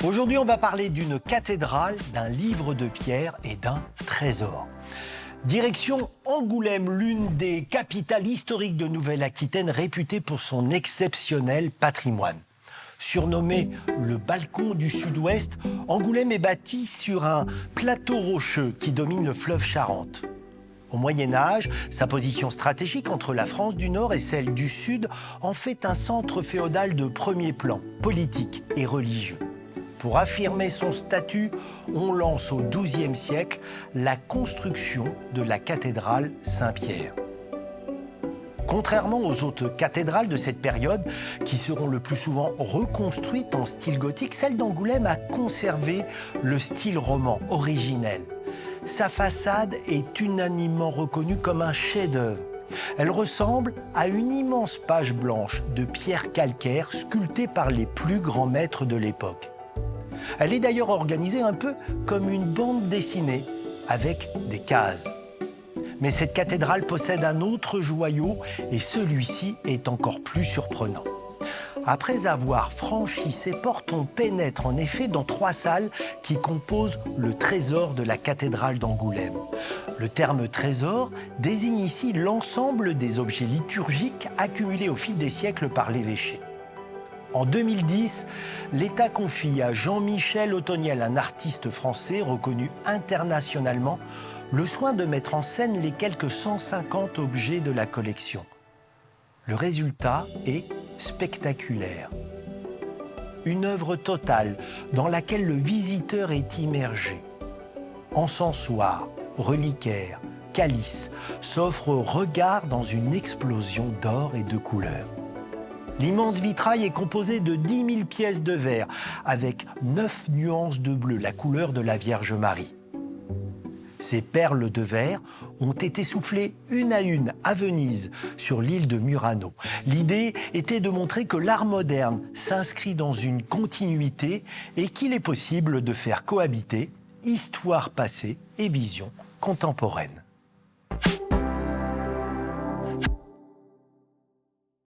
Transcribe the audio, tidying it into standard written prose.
Aujourd'hui, on va parler d'une cathédrale, d'un livre de pierre et d'un trésor. Direction Angoulême, l'une des capitales historiques de Nouvelle-Aquitaine, réputée pour son exceptionnel patrimoine. Surnommé le balcon du Sud-Ouest, Angoulême est bâti sur un plateau rocheux qui domine le fleuve Charente. Au Moyen-Âge, sa position stratégique entre la France du Nord et celle du Sud en fait un centre féodal de premier plan, politique et religieux. Pour affirmer son statut, on lance au XIIe siècle la construction de la cathédrale Saint-Pierre. Contrairement aux autres cathédrales de cette période, qui seront le plus souvent reconstruites en style gothique, celle d'Angoulême a conservé le style roman originel. Sa façade est unanimement reconnue comme un chef-d'œuvre. Elle ressemble à une immense page blanche de pierre calcaire sculptée par les plus grands maîtres de l'époque. Elle est d'ailleurs organisée un peu comme une bande dessinée, avec des cases. Mais cette cathédrale possède un autre joyau et celui-ci est encore plus surprenant. Après avoir franchi ses portes, on pénètre en effet dans 3 salles qui composent le trésor de la cathédrale d'Angoulême. Le terme trésor désigne ici l'ensemble des objets liturgiques accumulés au fil des siècles par l'évêché. En 2010, l'État confie à Jean-Michel Othoniel, un artiste français reconnu internationalement, le soin de mettre en scène les quelques 150 objets de la collection. Le résultat est spectaculaire. Une œuvre totale dans laquelle le visiteur est immergé. Encensoirs, reliquaires, calices s'offrent au regard dans une explosion d'or et de couleurs. L'immense vitrail est composé de 10 000 pièces de verre, avec 9 nuances de bleu, la couleur de la Vierge Marie. Ces perles de verre ont été soufflées une à une à Venise, sur l'île de Murano. L'idée était de montrer que l'art moderne s'inscrit dans une continuité et qu'il est possible de faire cohabiter histoire passée et vision contemporaine.